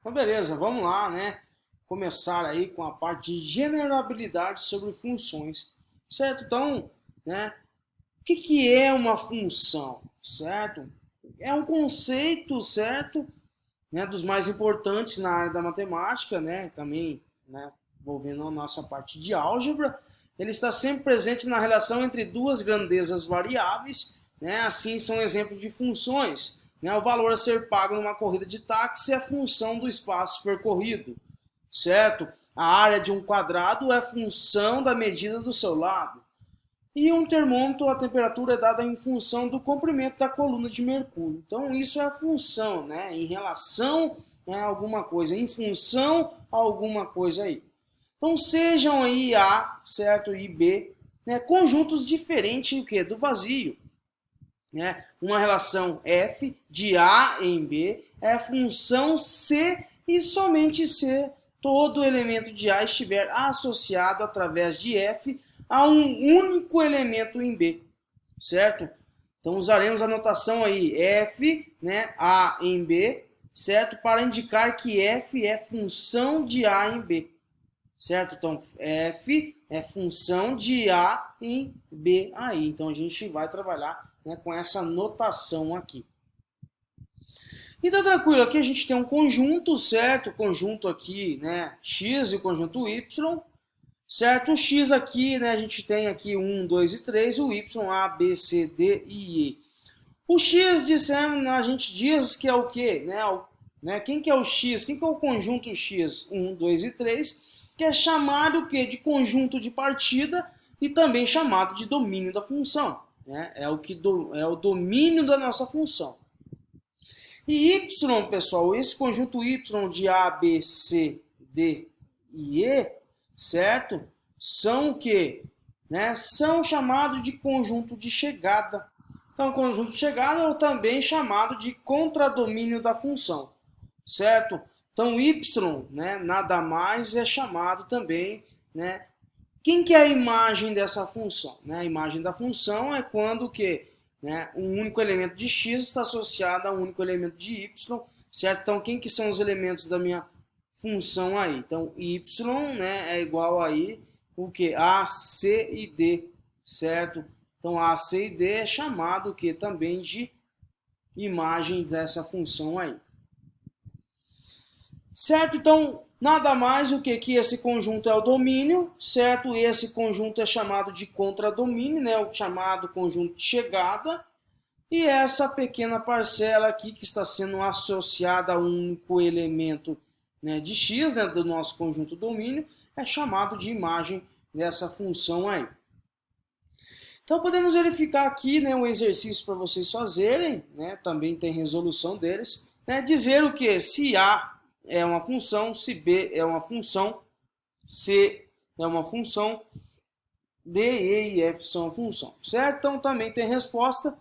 Então, beleza, vamos lá, né? Começar aí com a parte de generabilidade sobre funções, certo? Então, né? O que é uma função, certo? É um conceito, certo? Né, dos mais importantes na área da matemática, né? Também, né? Envolvendo a nossa parte de álgebra. Ele está sempre presente na relação entre duas grandezas variáveis, né? Assim são exemplos de funções. Né? O valor a ser pago numa corrida de táxi é a função do espaço percorrido, certo? A área de um quadrado é função da medida do seu lado. E um termômetro, a temperatura é dada em função do comprimento da coluna de mercúrio. Então isso é a função, né? Em relação a alguma coisa, em função a alguma coisa aí. Então sejam aí A, certo, e B, né? Conjuntos diferentes do vazio. Né? Uma relação f de A em B é a função C e somente C. Todo elemento de A estiver associado através de f a um único elemento em B, certo? Então usaremos a notação aí f, né, A em B, certo? Para indicar que f é função de A em B, certo? Então f é função de A em B aí. Então a gente vai trabalhar, né, com essa notação aqui. Então tranquilo, aqui a gente tem um conjunto, certo? O conjunto aqui, né, x e o conjunto y. Certo? O x aqui, né, a gente tem aqui 1, 2 e 3, o y, A, B, C, D e E. O x, a gente diz que é o quê? Né? Quem que é o x? Quem que é o conjunto x? 1, 2 e 3, que é chamado o quê? De conjunto de partida e também chamado de domínio da função. Né? É o domínio da nossa função. E y, pessoal, esse conjunto y de A, B, C, D e E, certo? São o quê? Né? São chamados de conjunto de chegada. Então, conjunto de chegada é também chamado de contradomínio da função, certo? Então, y, né, nada mais é chamado também, né? Quem que é a imagem dessa função? Né? A imagem da função é quando o quê? Né? Um único elemento de x está associado a um único elemento de y, certo? Então, quem que são os elementos da minha função aí? Então, y, né, é igual aí o que? A, C e D, certo? Então, A, C e D é chamado o que? Também de imagem dessa função aí. Certo? Então, nada mais do que esse conjunto é o domínio, certo? Esse conjunto é chamado de contradomínio, né? O chamado conjunto de chegada. E essa pequena parcela aqui que está sendo associada a um único elemento, né, de x, né, do nosso conjunto domínio, é chamado de imagem dessa função aí. Então podemos verificar aqui, né, um exercício para vocês fazerem, né, também tem resolução deles, né, dizer o que? Se A é uma função, se B é uma função, C é uma função, D, E e F são uma função, certo? Então também tem resposta,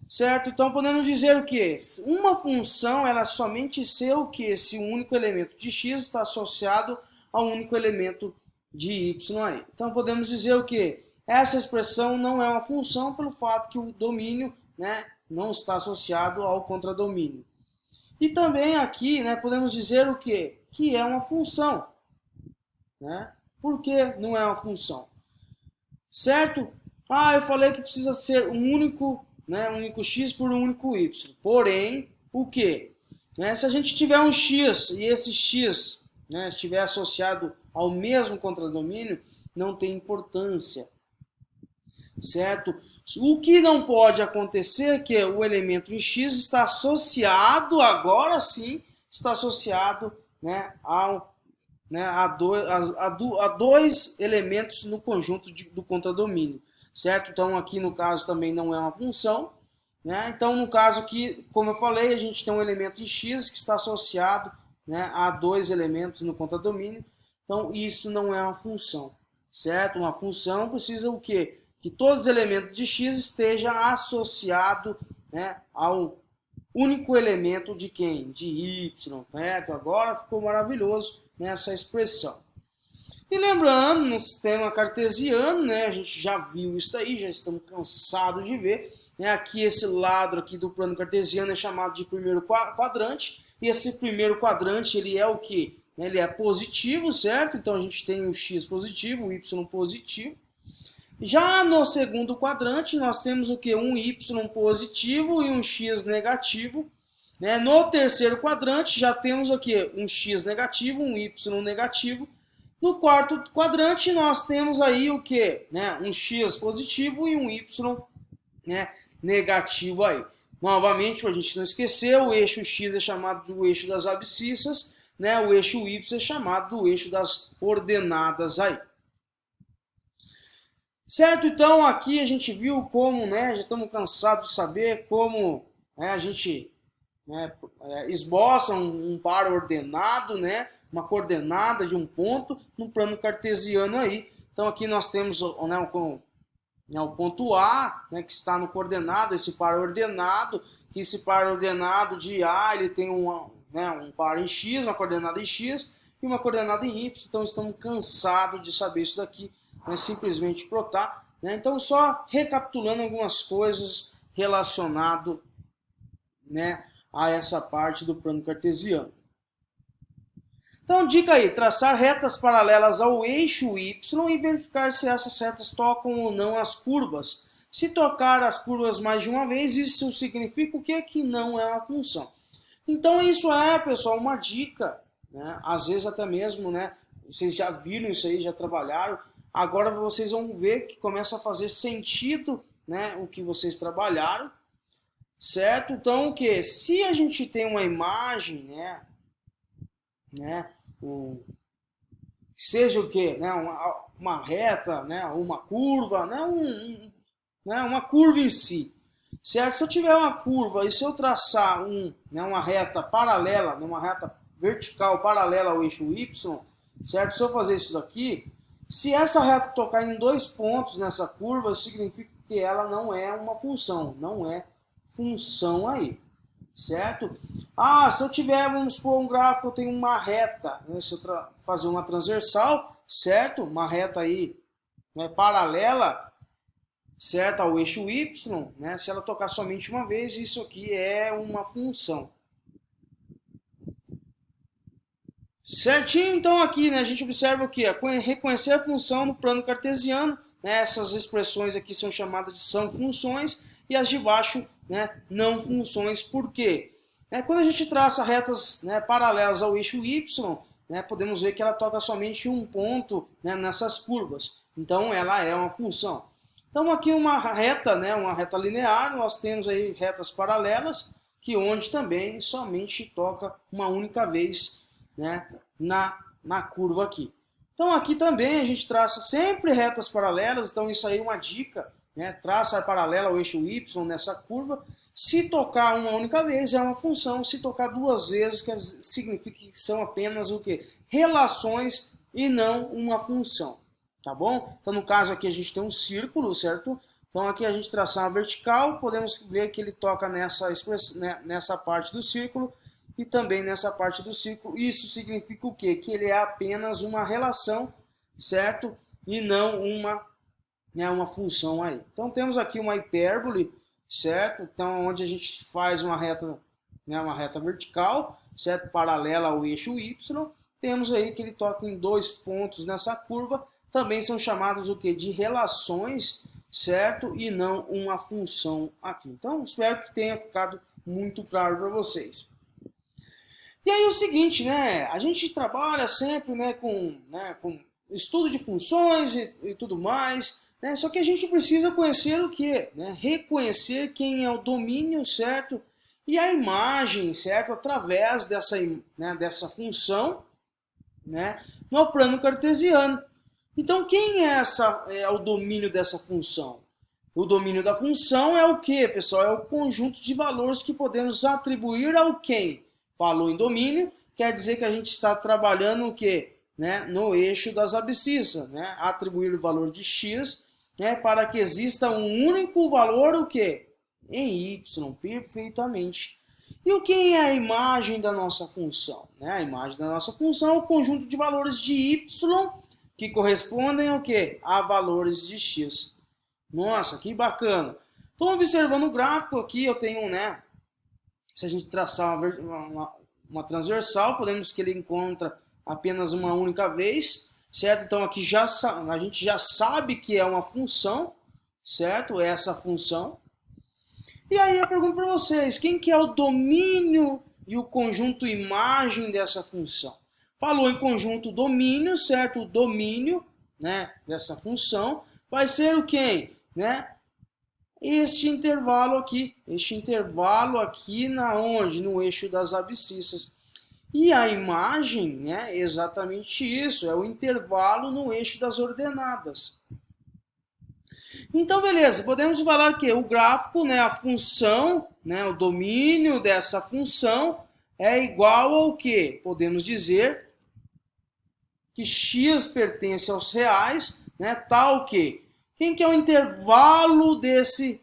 certo? Então podemos dizer o que? Uma função, ela somente ser o que? Se um único elemento de x está associado a um único elemento de y aí. Então podemos dizer o que? Essa expressão não é uma função pelo fato que o domínio, né, não está associado ao contradomínio. E também aqui, né, podemos dizer o quê? Que é uma função. Né? Por que não é uma função? Certo? Ah, eu falei que precisa ser um único, né, um único x por um único y. Porém, o quê? Né, se a gente tiver um x e esse x, né, estiver associado ao mesmo contradomínio, não tem importância. Certo? O que não pode acontecer é que o elemento em x está associado, agora sim, está associado, né, a dois elementos no conjunto do contradomínio. Certo? Então aqui no caso também não é uma função. Né? Então no caso aqui, como eu falei, a gente tem um elemento em x que está associado, né, a dois elementos no contradomínio. Então isso não é uma função. Certo? Uma função precisa o quê? Que todos os elementos de x estejam associados, né, ao único elemento de quem? De y, certo? Agora ficou maravilhoso nessa expressão. E lembrando, no sistema cartesiano, né, a gente já viu isso aí, já estamos cansados de ver. Né, aqui esse lado aqui do plano cartesiano é chamado de primeiro quadrante, E esse primeiro quadrante, ele é o que? Ele é positivo, certo? Então a gente tem o x positivo, o y positivo. Já no segundo quadrante, nós temos o que? Um y positivo e um x negativo. Né? No terceiro quadrante, já temos o que? Um x negativo, um y negativo. No quarto quadrante, nós temos aí o que? Né? Um x positivo e um y, né, negativo aí. Novamente, para a gente não esquecer, o eixo x é chamado do eixo das abscissas, né? O eixo y é chamado do eixo das ordenadas aí. Certo? Então, aqui a gente viu como, né, já estamos cansados de saber como, né, a gente, né, esboça um par ordenado, né, uma coordenada de um ponto no plano cartesiano aí. Então, aqui nós temos, né, o ponto A, né, que está no coordenado, esse par ordenado, que esse par ordenado de A, ele tem né, um par em X, uma coordenada em X e uma coordenada em Y. Então, estamos cansados de saber isso daqui, né, simplesmente plotar. Né? Então, só recapitulando algumas coisas relacionado, né, a essa parte do plano cartesiano. Então, dica aí, traçar retas paralelas ao eixo Y e verificar se essas retas tocam ou não as curvas. Se tocar as curvas mais de uma vez, isso significa o quê? Que não é uma função. Então, isso é, pessoal, uma dica, né? Às vezes até mesmo, né, vocês já viram isso aí, já trabalharam, agora vocês vão ver que começa a fazer sentido, né, o que vocês trabalharam, certo? Então, o que? Se a gente tem uma imagem, né, seja o que, né, uma reta, né, uma curva, né, uma curva em si, certo? Se eu tiver uma curva e se eu traçar né, uma reta paralela, uma reta vertical paralela ao eixo Y, certo? Se eu fazer isso daqui, se essa reta tocar em 2 pontos nessa curva, significa que ela não é uma função, não é função aí. Certo? Ah, se eu tiver, vamos supor, um gráfico, eu tenho uma reta, né? Se eu fazer uma transversal, certo? Uma reta aí, né, paralela, certo, ao eixo Y, né? Se ela tocar somente uma vez, isso aqui é uma função. Certinho? Então aqui, né, a gente observa o que? Reconhecer a função no plano cartesiano, né? Essas expressões aqui são chamadas de são funções e as de baixo, né, não funções. Por quê? Quando a gente traça retas, né, paralelas ao eixo Y, né, podemos ver que ela toca somente um ponto, né, nessas curvas. Então ela é uma função. Então aqui uma reta, né, uma reta linear, nós temos aí retas paralelas, que onde também somente toca uma única vez, né, na curva aqui. Então aqui também a gente traça sempre retas paralelas, então isso aí é uma dica, né? Traça paralela ao eixo Y nessa curva. Se tocar uma única vez é uma função, se tocar 2 vezes significa que são apenas o quê? Relações e não uma função, tá bom? Então no caso aqui a gente tem um círculo, certo? Então aqui a gente traçar uma vertical, podemos ver que ele toca nessa parte do círculo e também nessa parte do círculo. Isso significa o quê? Que ele é apenas uma relação, certo? E não uma função aí. Então temos aqui uma hipérbole, certo? Então onde a gente faz uma reta, né, uma reta vertical, certo? Paralela ao eixo Y. Temos aí que ele toca em 2 pontos nessa curva. Também são chamados o quê? De relações, certo? E não uma função aqui. Então espero que tenha ficado muito claro para vocês. E aí o seguinte, né? A gente trabalha sempre, né, com estudo de funções e tudo mais, né? Só que a gente precisa conhecer o quê? Né? Reconhecer quem é o domínio, certo? E a imagem, certo? Através dessa função, né, no plano cartesiano. Então quem é o domínio dessa função? O domínio da função é o quê, pessoal? É o conjunto de valores que podemos atribuir ao quem? Falou em domínio, quer dizer que a gente está trabalhando o quê? Né? No eixo das abscissas, né? Atribuir o valor de x, né, para que exista um único valor, o quê? Em y, perfeitamente. E o que é a imagem da nossa função? Né? A imagem da nossa função é o conjunto de valores de y que correspondem ao quê? A valores de x. Nossa, que bacana. Então, observando o gráfico aqui, eu tenho, né? Se a gente traçar uma transversal, podemos que ele encontra apenas uma única vez, certo? Então aqui a gente já sabe que é uma função, certo? É essa função. E aí eu pergunto para vocês, quem que é o domínio e o conjunto imagem dessa função? Falou em conjunto domínio, certo? O domínio, né, dessa função vai ser o quem? Né? Este intervalo aqui na onde? No eixo das abscissas. E a imagem, né, é exatamente isso, é o intervalo no eixo das ordenadas. Então, beleza, podemos falar que o gráfico, né, a função, né, o domínio dessa função é igual ao quê? Podemos dizer que x pertence aos reais, né, tal que quem que é o intervalo desse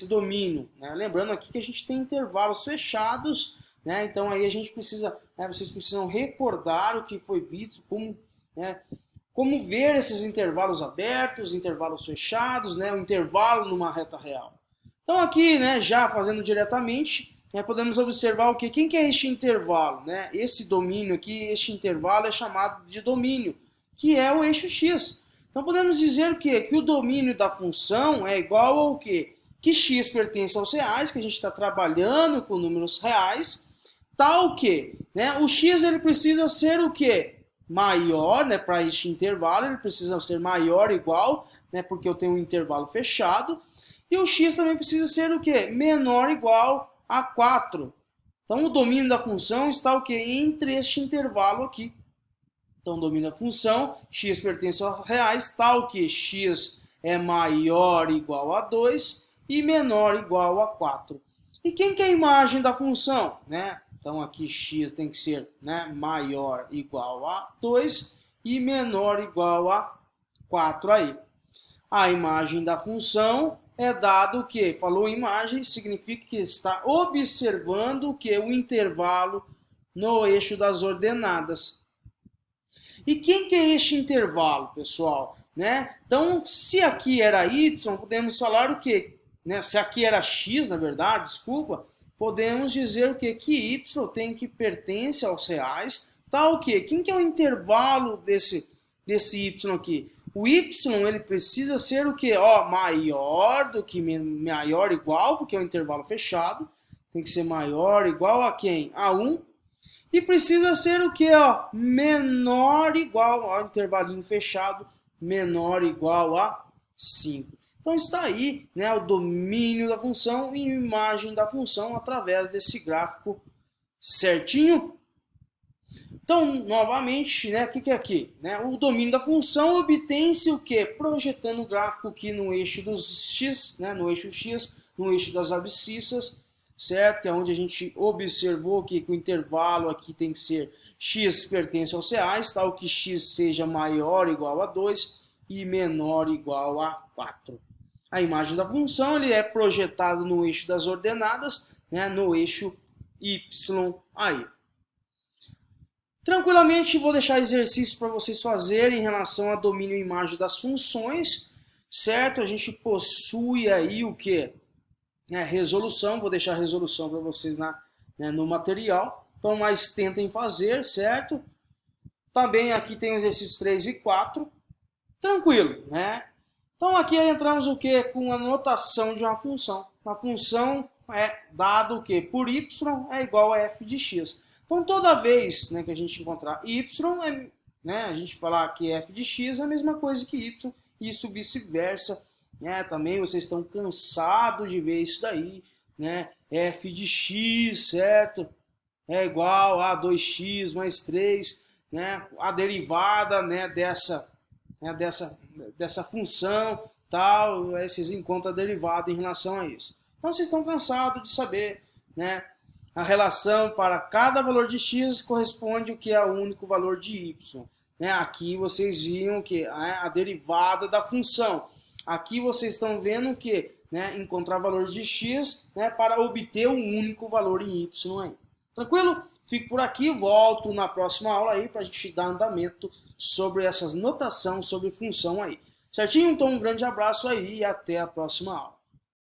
domínio? Né? Lembrando aqui que a gente tem intervalos fechados, né? Então aí a gente precisa, né, vocês precisam recordar o que foi visto, como ver esses intervalos abertos, intervalos fechados, né, o intervalo numa reta real. Então aqui, né, já fazendo diretamente, né, podemos observar o que? Quem que é este intervalo? Né? Esse domínio aqui, este intervalo é chamado de domínio, que é o eixo x. Então podemos dizer o quê? Que o domínio da função é igual ao quê? Que x pertence aos reais, que a gente está trabalhando com números reais, tal que, né, o x ele precisa ser o quê? Maior, né, para este intervalo, ele precisa ser maior ou igual, né, porque eu tenho um intervalo fechado, e o x também precisa ser o quê? Menor ou igual a 4. Então o domínio da função está o quê? Entre este intervalo aqui. Então, domínio da função, x pertence aos reais, tal que x é maior ou igual a 2 e menor ou igual a 4. E quem que é a imagem da função? Né? Então, aqui x tem que ser, né, maior ou igual a 2 e menor ou igual a 4 aí. A imagem da função é dado o quê? Falou imagem, significa que está observando o quê? O intervalo no eixo das ordenadas. E quem que é este intervalo, pessoal? Né? Então, se aqui era y, podemos falar o quê? Né? Se aqui era x, na verdade, desculpa, podemos dizer o quê? Que y tem que pertence aos reais, tal que? Quem que é o intervalo desse y aqui? O y ele precisa ser o quê? Ó, maior do que maior igual, porque é um intervalo fechado, tem que ser maior igual a quem? A 1. E precisa ser o que? Menor igual ao intervalinho fechado, menor igual a 5. Então está aí, né, o domínio da função e imagem da função através desse gráfico certinho. Então, novamente, né, o que é aqui? Né, o domínio da função obtém-se o quê? Projetando o gráfico aqui no eixo dos x, né, no eixo x, no eixo das abscissas, certo? Que é onde a gente observou que o intervalo aqui tem que ser x pertence aos reais, tal que x seja maior ou igual a 2 e menor ou igual a 4. A imagem da função ele é projetado no eixo das ordenadas, né, no eixo y aí. Tranquilamente vou deixar exercício para vocês fazerem em relação a domínio e imagem das funções, certo? A gente possui aí o que? Resolução, vou deixar a resolução para vocês no material, então mas tentem fazer, certo? Também aqui tem o exercício 3 e 4, tranquilo, né? Então aqui entramos o que? Com a notação de uma função. A função é dado o que? Por y é igual a f de x. Então toda vez, né, que a gente encontrar y, a gente falar que f de x é a mesma coisa que y, e isso vice-versa. Também vocês estão cansados de ver isso daí, né? F de x, certo? É igual a 2x mais 3, né? A derivada, né, dessa função, tal, vocês encontram a derivada em relação a isso. Então vocês estão cansados de saber, né? A relação para cada valor de x corresponde o que é o único valor de y. Né? Aqui vocês viram que a derivada da função. Aqui vocês estão vendo o que? Né? Encontrar valor de x, né, para obter um único valor em y aí. Tranquilo? Fico por aqui, volto na próxima aula aí para a gente dar andamento sobre essas notações sobre função aí. Certinho? Então um grande abraço aí e até a próxima aula.